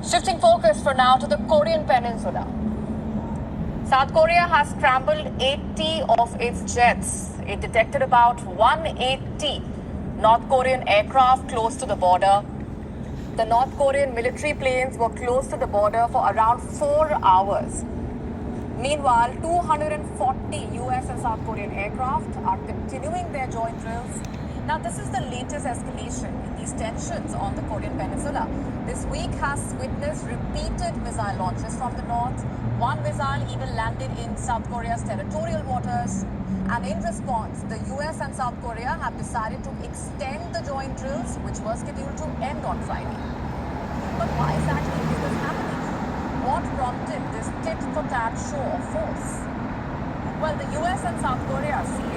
Shifting focus for now to the Korean Peninsula. South Korea has scrambled 80 of its jets. It detected about 180 North Korean aircraft close to the border. The North Korean military planes were close to the border for around 4 hours. Meanwhile, 240 US and South Korean aircraft are continuing their joint drills. Now, this is the latest escalation in these tensions on the Korean Peninsula. This week has witnessed repeated missile launches from the north. One missile even landed in South Korea's territorial waters. And in response, the US and South Korea have decided to extend the joint drills, which were scheduled to end on Friday. But why exactly is this happening? What prompted this tit-for-tat show of force? Well, the US and South Korea say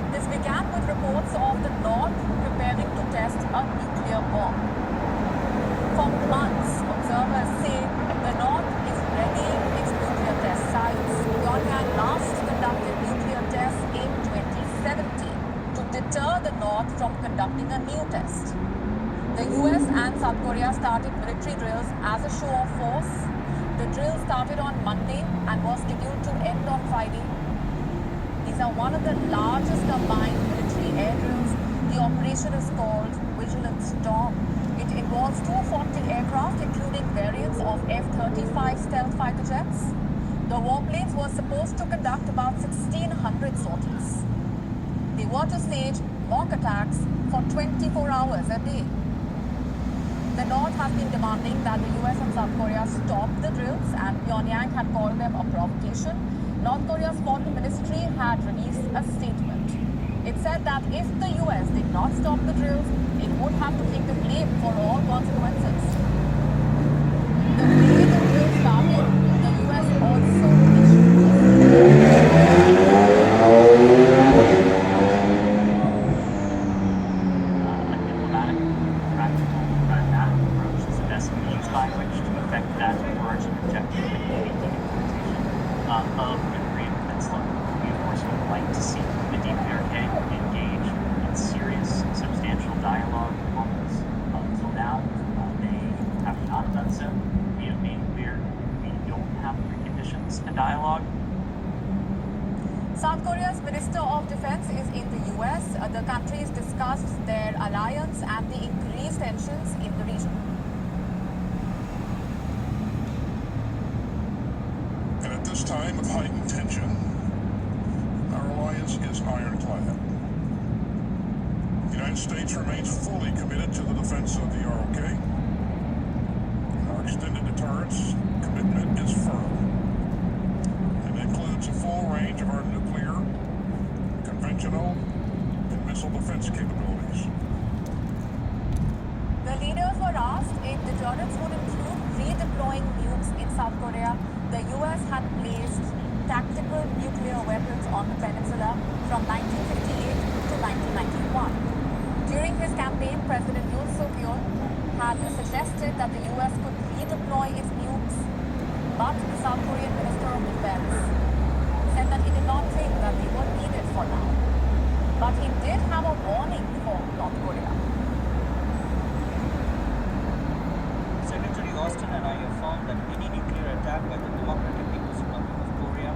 this began with reports of the North preparing to test a nuclear bomb. For months, observers say the North is readying its nuclear test sites. Pyongyang last conducted nuclear tests in 2017 to deter the North from conducting a new test. The US and South Korea started military drills as a show of force. The drill started on Monday and was scheduled to end on Friday. These are one of the largest combined military air drills. The operation is called Vigilant Storm. It involves 240 aircraft, including variants of F-35 stealth fighter jets. The warplanes were supposed to conduct about 1,600 sorties. They were to stage mock attacks for 24 hours a day. The North has been demanding that the US and South Korea stop the drills, and Pyongyang had called them a provocation. North Korea's foreign ministry had released a statement. It said that if the US did not stop the drills, it would have to take the blame for all consequences. The way the drills started, the US also of the Korean Peninsula. We, of course, would like to see the DPRK engage in serious, substantial dialogue on this. Until now, they have not done so. We have made clear we don't have preconditions to dialogue. South Korea's Minister of Defense is in the US. The countries discussed their alliance and the increased tensions in the region. And at this time of heightened tension, our alliance is ironclad. The United States remains fully committed to the defense of the ROK. Our extended deterrence commitment is firm. It includes a full range of our nuclear, conventional, and missile defense capabilities. The leaders were asked if deterrence would include redeploying nukes in South Korea. The US had placed tactical nuclear weapons on the peninsula from 1958 to 1991. During his campaign, President Yoon Suk-yeol had suggested that the US could redeploy its nukes, but the South Korean Minister of Defense said that he did not think that they were needed for now. But he did have a warning for North Korea. Secretary Austin and I affirmed that any nuclear attack by the Democratic People's Republic of Korea,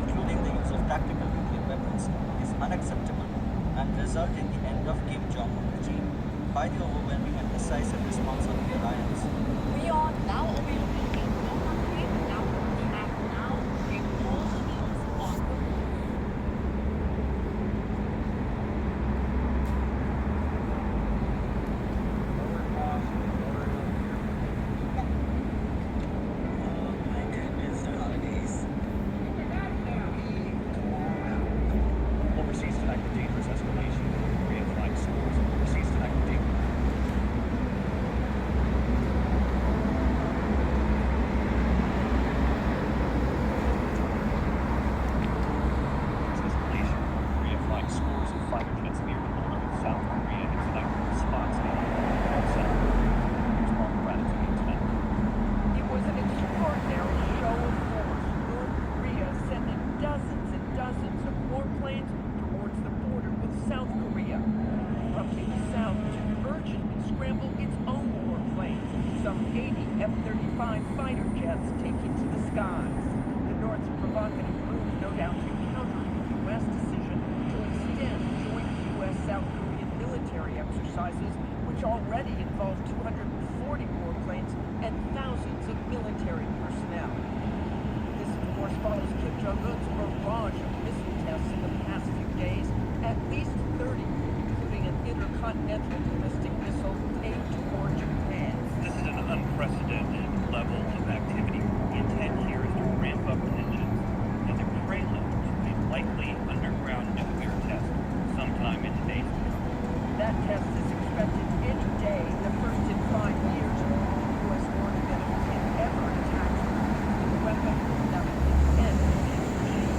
including the use of tactical nuclear weapons, is unacceptable and result in the end of Kim Jong-un regime by the overwhelming and decisive response of the alliance. Wion now available in all countries. Now we have now in all needs on. can improve, no doubt, to counter the U.S. decision to extend joint U.S.-South Korean military exercises, which already involve 240 warplanes and thousands of military personnel. This, of course, follows Kim Jong-un's barrage of missile tests in the past few days, at least 30, including an intercontinental ballistic missile aimed toward Japan. This is an unprecedented level of activity. The intent here is to ramp up tensions as a prelude to a likely underground nuclear test sometime in the day. That test is expected any day, the first in 5 years. The U.S. warned that if it ever attacks a nuclear weapon, that would end its regime.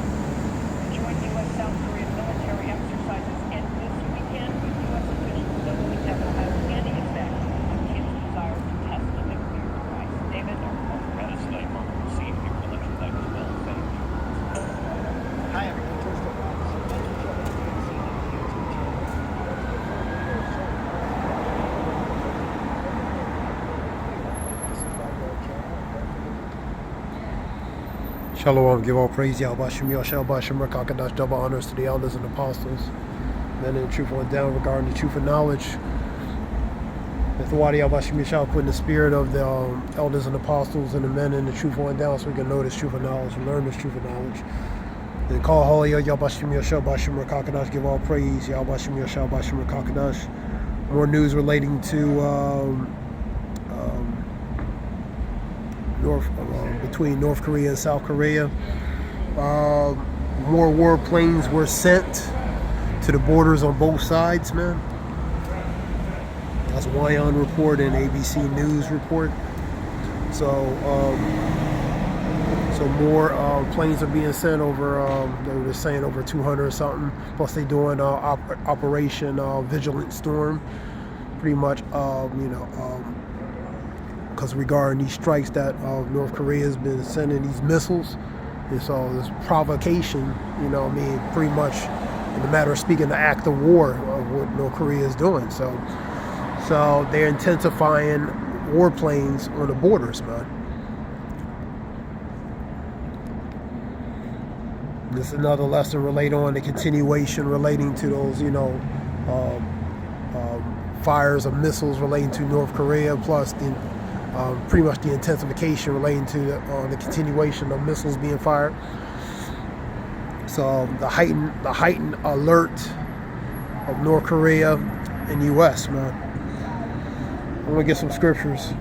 The joint U.S.-South Korean military exercises end this weekend, with U.S. officials noting that will have any effect on Kim's desire to test the nuclear device. David? That is like on the scene here for election night as well. Thank you. Hi, everyone. Shalom, give all praise, Yahweh Yahshua Bashim, Rakakadash, double honors to the elders and apostles, men in the truth went down regarding the truth and knowledge. If the Wadi Yahweh Yahshua put in the spirit of the elders and apostles and the men in the truth went down so we can know this truth and knowledge and learn this truth and knowledge. And call holy Yahweh Yahshua Bashim, Rakakadash, give all praise, Yahweh Yahshua Bashim, Rakakadash. More news relating to between North Korea and South Korea. More warplanes were sent to the borders on both sides, man. That's Wion report and ABC News report. So more planes are being sent over. They were saying over 200 or something. Plus they doing Operation Vigilant Storm, pretty much. Because regarding these strikes that North Korea has been sending these missiles, and so this provocation, pretty much in the matter of speaking, the act of war of what North Korea is doing. So they're intensifying warplanes on the borders, man. This is another lesson related on the continuation relating to those, fires of missiles relating to North Korea, plus the pretty much the intensification relating to the continuation of missiles being fired. So the heightened alert of North Korea and U.S., man. I'm gonna get some scriptures.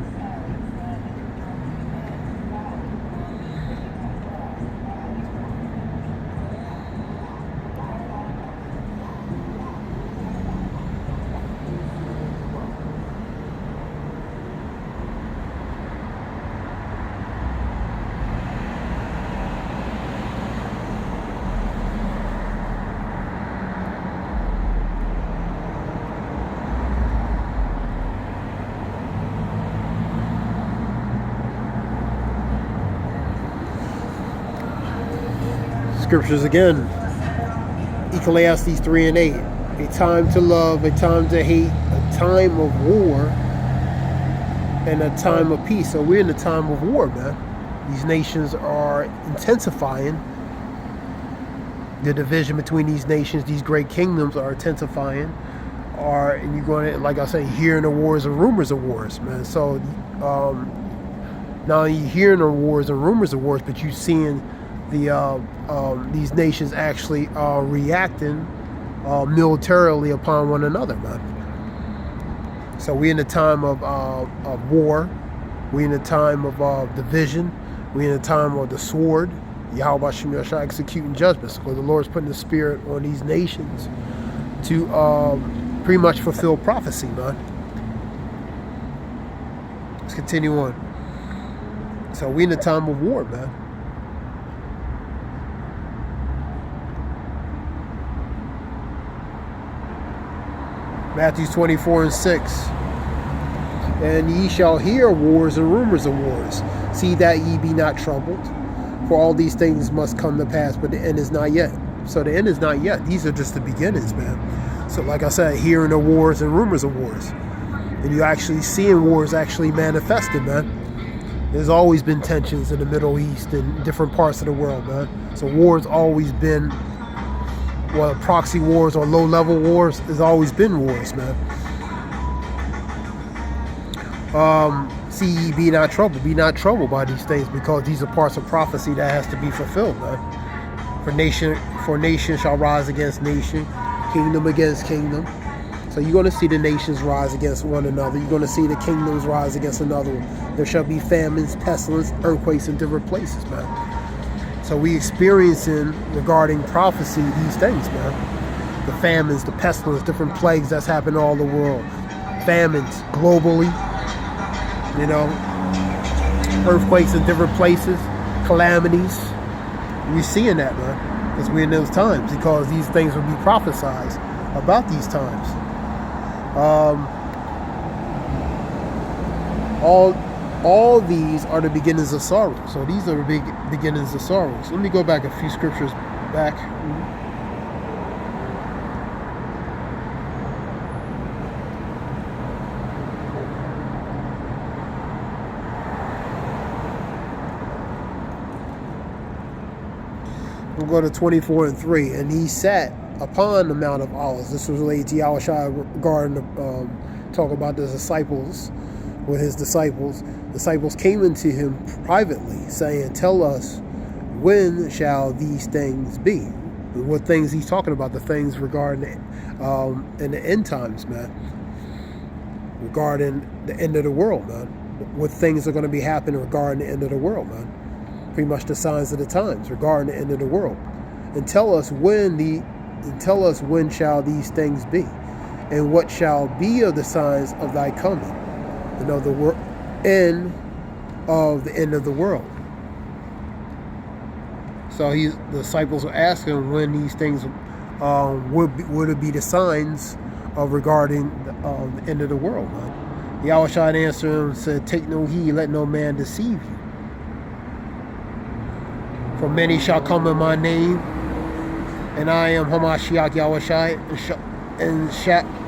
Scriptures again. Ecclesiastes 3 and 8. A time to love, a time to hate, a time of war, and a time of peace. So we're in a time of war, man. These nations are intensifying. The division between these nations, these great kingdoms, are intensifying. And you're going to, like I say, hearing the wars and rumors of wars, man. So not only hearing the wars and rumors of wars, but you're seeing these nations actually reacting militarily upon one another, man. So we're in a time of war. We're in a time of division. We're in a time of the sword. Yahweh Shemashah executing judgments, because the Lord's putting the spirit on these nations to pretty much fulfill prophecy, man. Let's continue on. So we're in a time of war, man. Matthew 24 and 6. And ye shall hear wars and rumors of wars. See that ye be not troubled. For all these things must come to pass, but the end is not yet. So the end is not yet. These are just the beginnings, man. So like I said, hearing the wars and rumors of wars. And you actually seeing wars actually manifested, man. There's always been tensions in the Middle East and different parts of the world, man. So war's always been, well, proxy wars or low-level wars, there's always been wars, man. See, be not troubled. Be not troubled by these things, because these are parts of prophecy that has to be fulfilled, man. For nation shall rise against nation, kingdom against kingdom. So you're going to see the nations rise against one another. You're going to see the kingdoms rise against another one. There shall be famines, pestilence, earthquakes in different places, man. So we experiencing, regarding prophecy, these things, man. The famines, the pestilence, different plagues that's happening all the world. Famines globally, you know, earthquakes in different places, calamities. We're seeing that, man, because we're in those times, because these things will be prophesied about these times. All these are the beginnings of sorrow. So these are the big beginnings of sorrows. Let me go back a few scriptures back. We'll go to 24:3. And he sat upon the Mount of Olives. This was related to Yahushua regarding talk about the disciples, with his disciples. Disciples came into him privately, saying, "Tell us, when shall these things be?" What things he's talking about? The things regarding in the end times, man. Regarding the end of the world, man. What things are going to be happening regarding the end of the world, man. Pretty much the signs of the times regarding the end of the world. And tell us when shall these things be, and what shall be of the signs of thy coming, and of the end of the world. So the disciples are asking when these things would it be the signs of regarding the end of the world, man. Yahushua answered him and said, "Take no heed, let no man deceive you. For many shall come in my name, and I am Hamashiach Yahushua,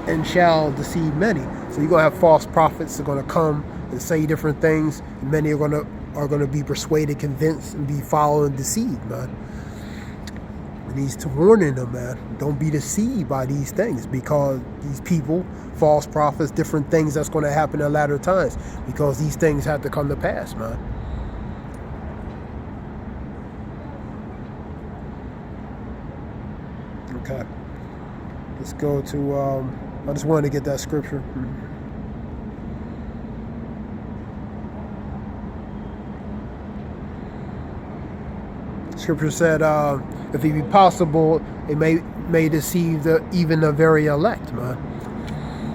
and shall deceive many." So you're gonna have false prophets that are gonna come and say different things, and many are gonna be persuaded, convinced, and be followed and deceived, man. And he's warning them, man, don't be deceived by these things, because these people, false prophets, different things that's gonna happen in latter times, because these things have to come to pass, man. Okay, let's go to, I just wanted to get that scripture. Scripture said, if it be possible, it may deceive even the very elect, man.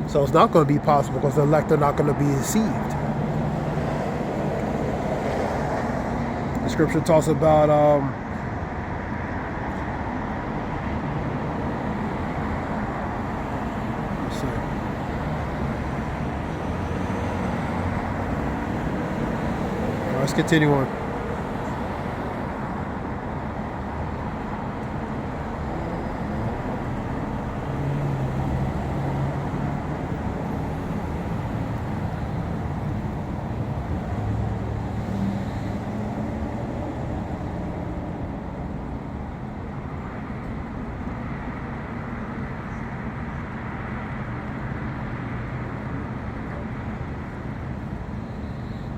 So it's not going to be possible, because the elect are not going to be deceived. The scripture talks about, let's continue on.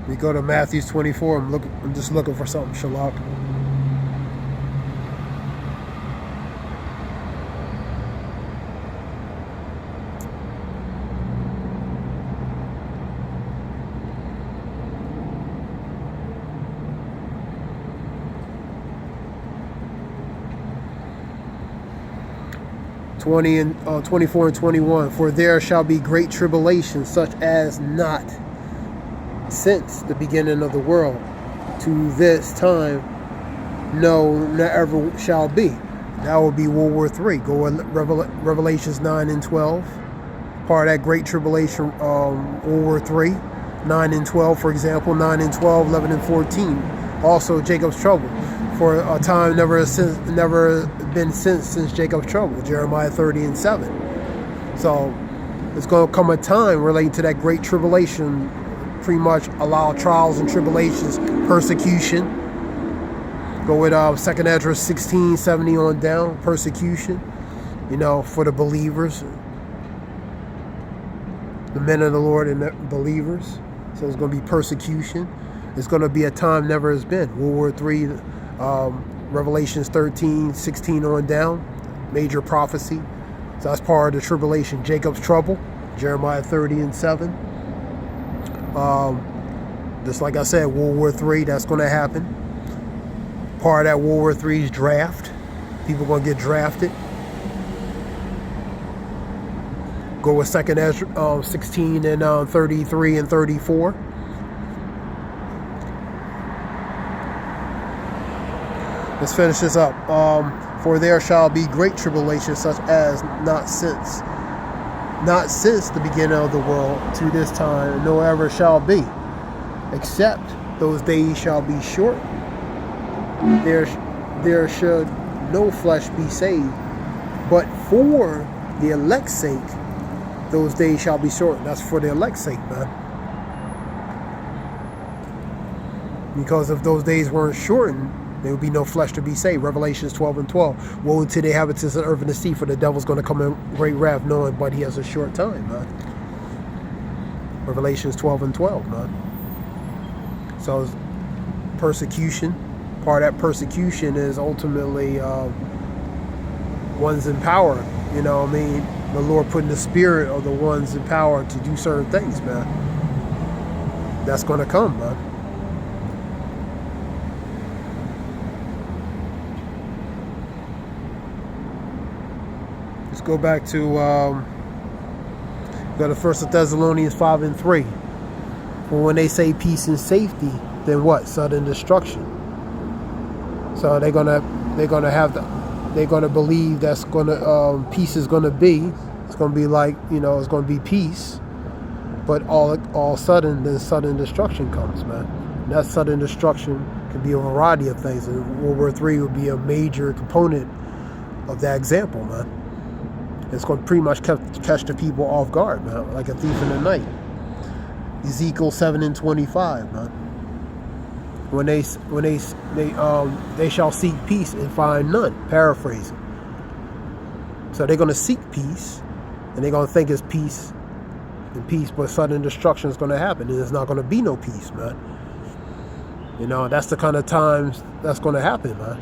We go to Matthew 24. I'm just looking for something, Shalak. And 24 and 21. For there shall be great tribulation, such as not since the beginning of the world to this time, no, never shall be. That will be World War III. Go in Revelations 9 and 12. Part of that great tribulation, World War III. 9 and 12, for example. 9 and 12, 11 and 14. Also Jacob's trouble. For a time never been since Jacob's trouble. Jeremiah 30 and 7. So it's going to come a time relating to that great tribulation pretty much allow trials and tribulations, persecution. Go with 2nd Ezra 16:70 on down, persecution, you know, for the believers, the men of the Lord and the believers. So it's going to be persecution. It's going to be a time never has been. World War III, Revelations 13:16 on down, major prophecy. So that's part of the tribulation. Jacob's trouble, Jeremiah 30:7. Just like I said, World War III, that's going to happen. Part of that World War III's draft. People are going to get drafted. Go with 2nd Ezra 16 and 33 and 34. Let's finish this up. For there shall be great tribulation, such as not since the beginning of the world to this time, nor ever shall be, except those days shall be short. There should no flesh be saved, but for the elect's sake, those days shall be short. That's for the elect's sake, man. Because if those days weren't shortened, there would be no flesh to be saved. Revelations 12:12. Woe to the inhabitants of the earth and the sea, for the devil's going to come in great wrath, knowing but he has a short time, man. Revelations 12:12, man. So it's persecution. Part of that persecution is ultimately ones in power. You know what I mean? The Lord putting the spirit of the ones in power to do certain things, man. That's going to come, man. Let's go back to go to 1 Thessalonians 5:3. For when they say peace and safety, then what? Sudden destruction. So they're gonna believe that's gonna peace is gonna be. It's gonna be like, you know, it's gonna be peace, but all sudden then sudden destruction comes, man. And that sudden destruction can be a variety of things, and World War III would be a major component of that example, man. It's going to pretty much catch the people off guard, man, like a thief in the night. Ezekiel 7:25, man. When they shall seek peace and find none. Paraphrasing. So they're going to seek peace, and they're going to think it's peace, but sudden destruction is going to happen, and there's not going to be no peace, man. You know, that's the kind of times that's going to happen, man.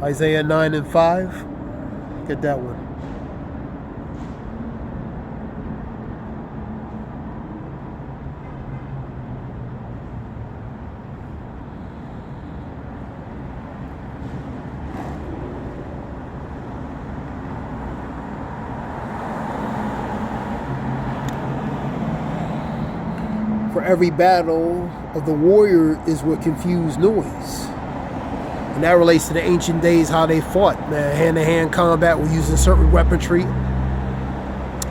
Isaiah 9:5. Get that one. For every battle of the warrior is with confused noise. And that relates to the ancient days, how they fought, man. Hand-to-hand combat, we're using certain weaponry.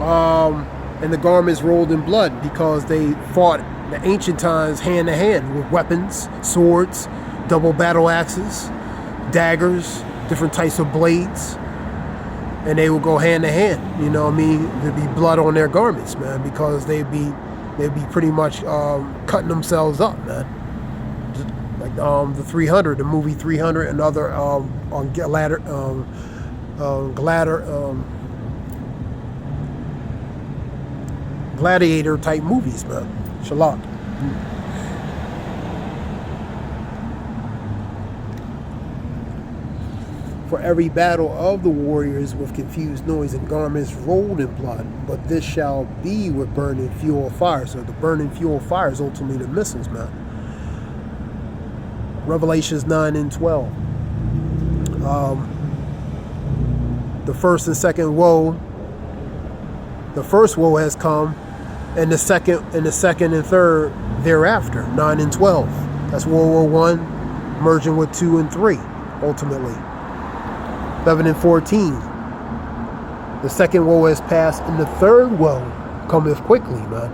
And the garments rolled in blood because they fought the ancient times hand-to-hand with weapons, swords, double battle axes, daggers, different types of blades. And they would go hand-to-hand, you know what I mean? There'd be blood on their garments, man, because they'd be pretty much cutting themselves up, man. Like the 300, the movie 300, and other on gladiator type movies, man. Shalak. For every battle of the warriors with confused noise and garments rolled in blood, but this shall be with burning fuel fire. So the burning fuel fire is ultimately the missiles, man. Revelations 9:12. The first and second woe. The first woe has come, and the second and third thereafter. 9:12. That's World War I merging with 2 and 3, ultimately. 11:14. The second woe has passed, and the third woe cometh quickly, man.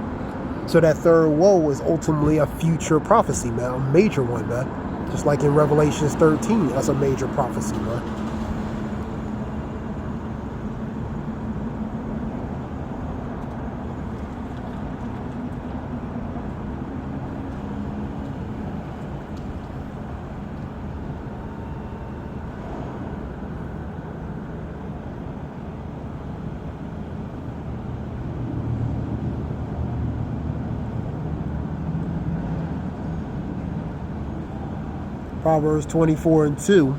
So that third woe is ultimately a future prophecy, man, a major one, man. Just like in Revelations 13, that's a major prophecy, man. Proverbs 24:2.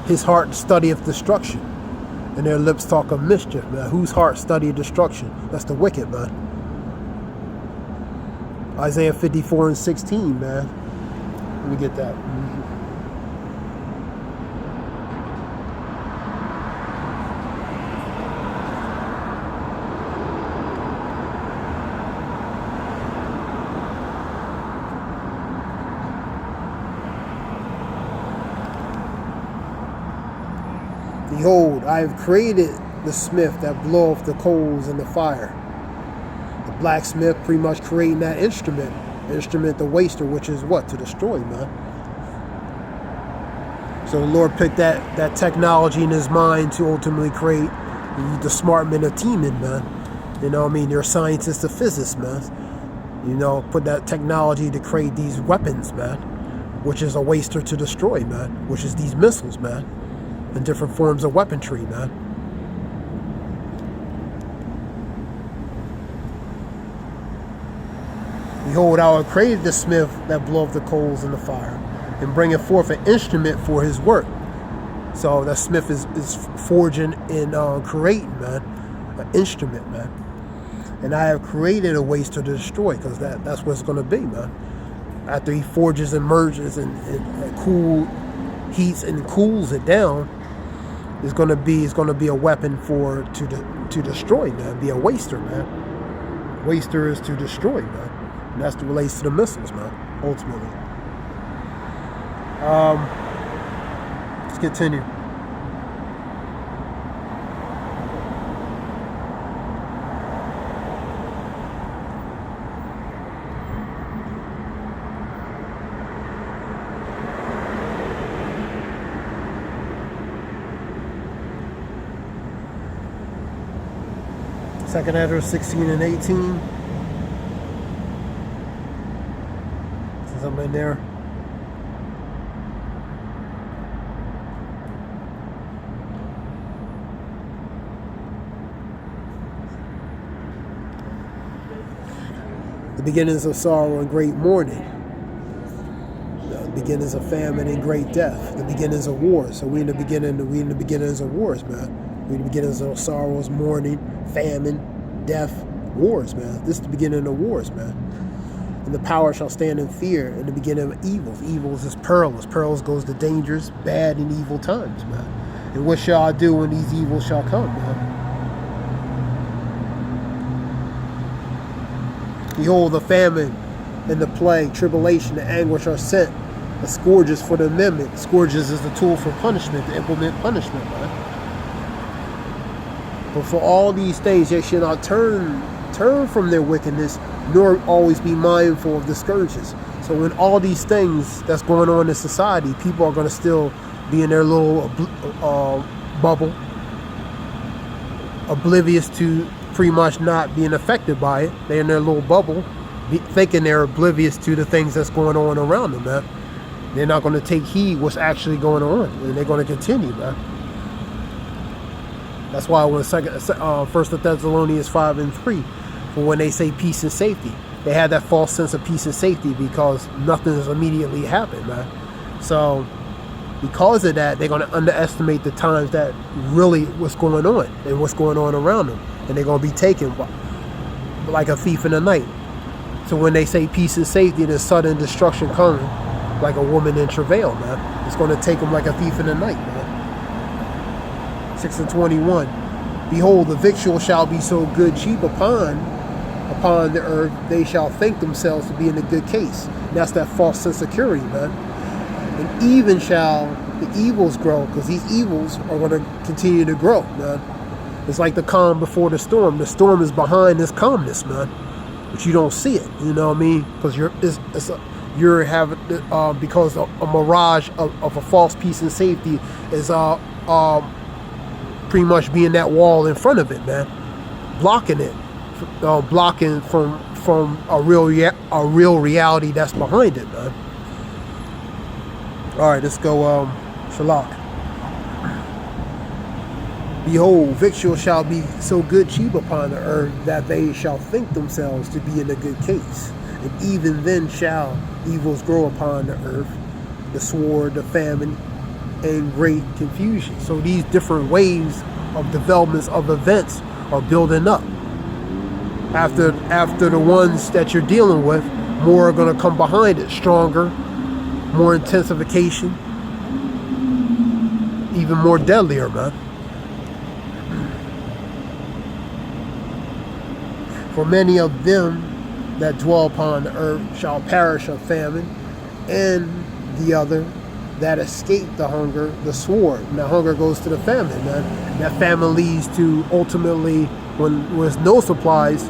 His heart studieth destruction, and their lips talk of mischief, man. Whose heart studieth destruction? That's the wicked, man. Isaiah 54:16, man. Let me get that. Behold, I have created the smith that bloweth the coals in the fire. The blacksmith pretty much creating that instrument, the waster, which is what? To destroy, man. So the Lord picked that technology in his mind to ultimately create the smart men of teaming, man. You know what I mean? They're scientists and physicists, man. You know, put that technology to create these weapons, man, which is a waster to destroy, man, which is these missiles, man, and different forms of weaponry, man. Behold, I have created the smith that bloweth the coals in the fire, and bringeth forth an instrument for his work. So that smith is forging and creating, man, an instrument, man. And I have created a waster to destroy, because that's what it's going to be, man. After he forges and merges and heats and cools it down, it's going to be a weapon to destroy, man. Be a waster, man. Waster is to destroy, man. And that's what relates to the missiles, man, ultimately. Let's continue. Second Ezra 16 and 18. Since I'm in there. The beginnings of sorrow and great mourning. The beginnings of famine and great death. The beginnings of wars. So we in the beginnings of wars, man. We in the beginnings of sorrows, mourning, famine, death, wars, man. This is the beginning of wars, man. And the power shall stand in fear in the beginning of evils. Evils is perilous. Perilous goes to dangerous, bad, and evil times, man. And what shall I do when these evils shall come, man? Behold, the famine and the plague, tribulation, and anguish are sent. The scourges for the amendment. Scourges is the tool for punishment, to implement punishment, man. But for all these things, they should not turn from their wickedness, nor always be mindful of the scourges. So when all these things that's going on in society, people are going to still be in their little bubble, oblivious to pretty much not being affected by it. They're in their little bubble, thinking they're oblivious to the things that's going on around them, man. They're not going to take heed what's actually going on, and they're going to continue, man. That's why when 1 Thessalonians 5 and 3, for when they say peace and safety, they have that false sense of peace and safety because nothing has immediately happened, man. So because of that, they're going to underestimate the times that really what's going on and what's going on around them. And they're going to be taken like a thief in the night. So when they say peace and safety, the sudden destruction coming like a woman in travail, man. It's going to take them like a thief in the night, man. 6 and 21. Behold, the victual shall be so good cheap upon the earth, they shall think themselves to be in a good case. And that's that false sense of security, man. And even shall the evils grow, because these evils are going to continue to grow, man. It's like the calm before the storm. The storm is behind this calmness, man. But you don't see it, you know what I mean? Because because a mirage of a false peace and safety is pretty much being that wall in front of it, man, blocking it, blocking from a real reality that's behind it, man. All right, let's go. Shalak. Behold, victual shall be so good cheap upon the earth that they shall think themselves to be in a good case. And even then shall evils grow upon the earth, the sword, the famine, and great confusion. So these different waves of developments of events are building up. After the ones that you're dealing with, more are going to come behind it, stronger, more intensification, even more deadlier, man. For many of them that dwell upon the earth shall perish of famine, and the other that escape the hunger, the sword. And the hunger goes to the famine, man. That famine leads to ultimately, when there's no supplies,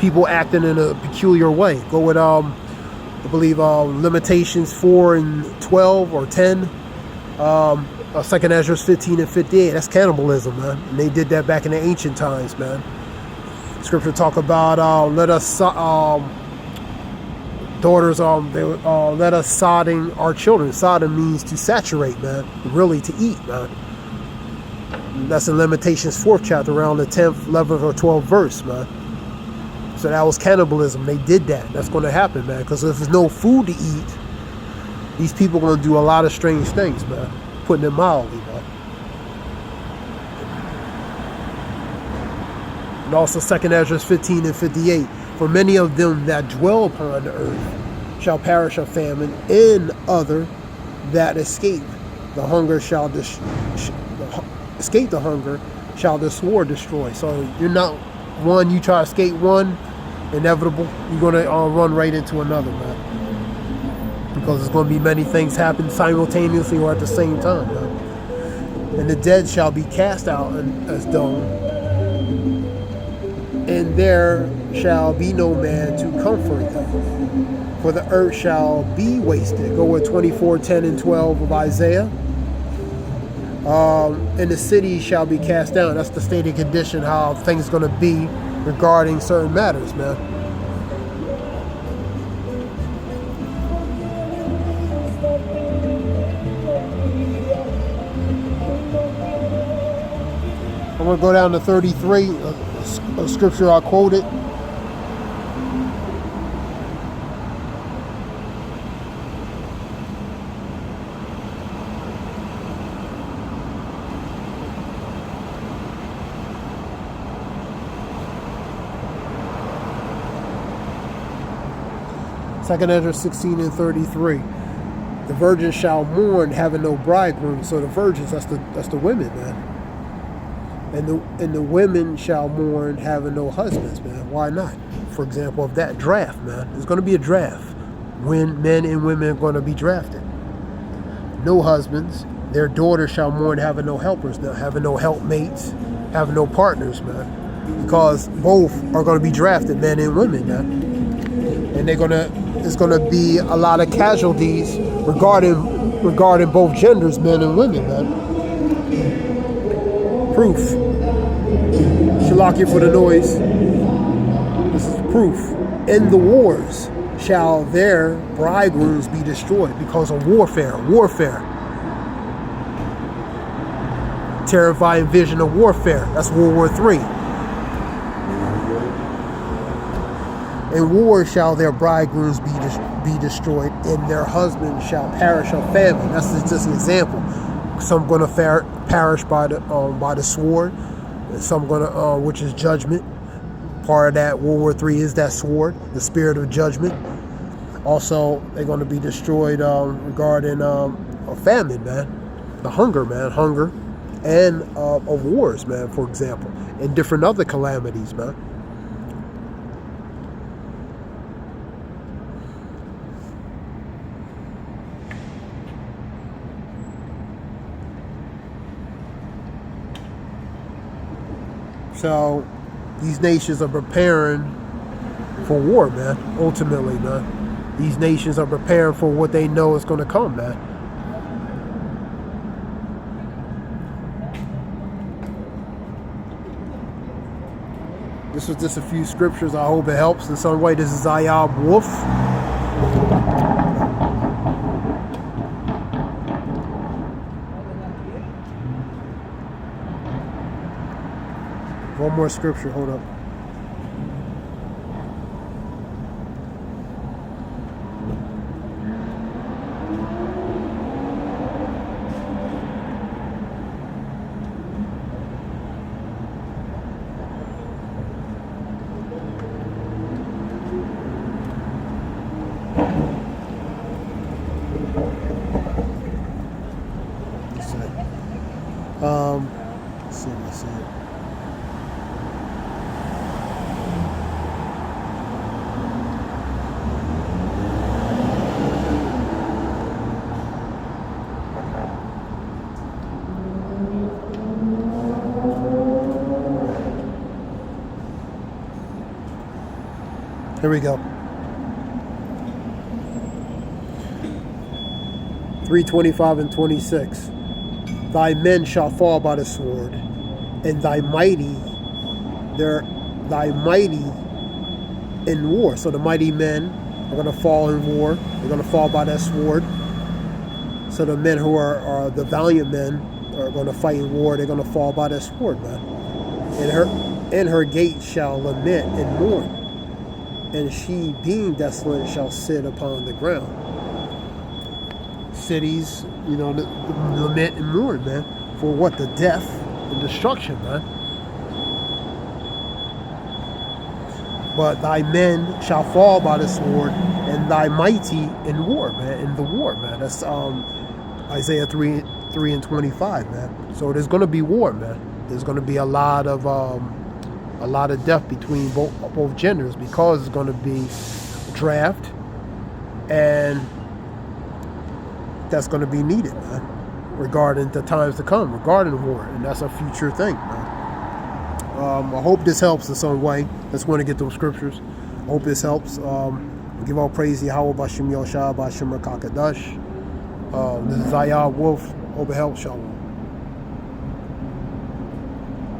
people acting in a peculiar way. Go with, I believe, Limitations 4 and 12 or 10. 2nd Ezra 15 and 58. That's cannibalism, man. And they did that back in the ancient times, man. Scripture talk about let us daughters let us sodding our children. Sodding means to saturate, man. Really to eat, man. That's in Limitations 4th chapter, around the 10th, 11th, or 12th verse, man. So that was cannibalism. They did that. That's going to happen, man. Because if there's no food to eat, these people are going to do a lot of strange things, man. Putting it mildly, man. And also 2nd Ezra 15 and 58. For many of them that dwell upon the earth shall perish of famine, and other that escape the hunger shall escape the hunger shall the sword destroy. So you're not one, you try to escape one, inevitable, you're going to run right into another, man. Because there's going to be many things happen simultaneously or at the same time, man. And the dead shall be cast out as dung, and there shall be no man to comfort them, for the earth shall be wasted. Go with 24, 10 and 12 of Isaiah. And the city shall be cast down. That's the stated condition, how things are going to be regarding certain matters, man. I'm going to go down to 33, a scripture I quoted. Second Ezra 16 and 33. The virgins shall mourn, having no bridegroom. So the virgins, that's the women, man. And the women shall mourn, having no husbands, man. Why not? For example, of that draft, man. There's going to be a draft when men and women are going to be drafted. No husbands. Their daughters shall mourn, having no helpers, now having no helpmates, having no partners, man. Because both are going to be drafted, men and women, man. And there's going to be a lot of casualties regarding both genders, men and women, man. Proof. Shalakia for the noise. This is proof. In the wars shall their bridegrooms be destroyed because of warfare. Terrifying vision of warfare. That's World War III. In war shall their bridegrooms be destroyed, and their husbands shall perish of famine. That's just an example. Some going to perish by the sword, and some going to, which is judgment. Part of that World War III is that sword, the spirit of judgment. Also, they're going to be destroyed regarding a famine, man, the hunger, man, and of wars, man, for example, and different other calamities, man. So these nations are preparing for war, man. Ultimately, man. These nations are preparing for what they know is going to come, man. This was just a few scriptures. I hope it helps in some way. This is Ayab Wolf. One more scripture, hold up. Let's see if I see it. Here we go. 3:25 and 26. Thy men shall fall by the sword, and thy mighty in war. So the mighty men are going to fall in war. They're going to fall by that sword. So the men who are the valiant men are going to fight in war. They're going to fall by that sword, man. And her gate shall lament and mourn, and she, being desolate, shall sit upon the ground. Cities, lament and mourn, man, for what? The death and destruction, man. But thy men shall fall by the sword, and thy mighty in war, man, in the war, man. That's Isaiah 3 and 25, man. So there's going to be war, man. There's going to be a lot of death between both genders, because it's going to be draft, and that's going to be needed, man, regarding the times to come, regarding war, and that's a future thing, man. I hope this helps in some way. Let's want to get those scriptures. I hope this helps. Give all praise to Yahweh Bashim Yoshua Bashim Rakakadash. This is Zayah Wolf. Hope it helps, Shalom.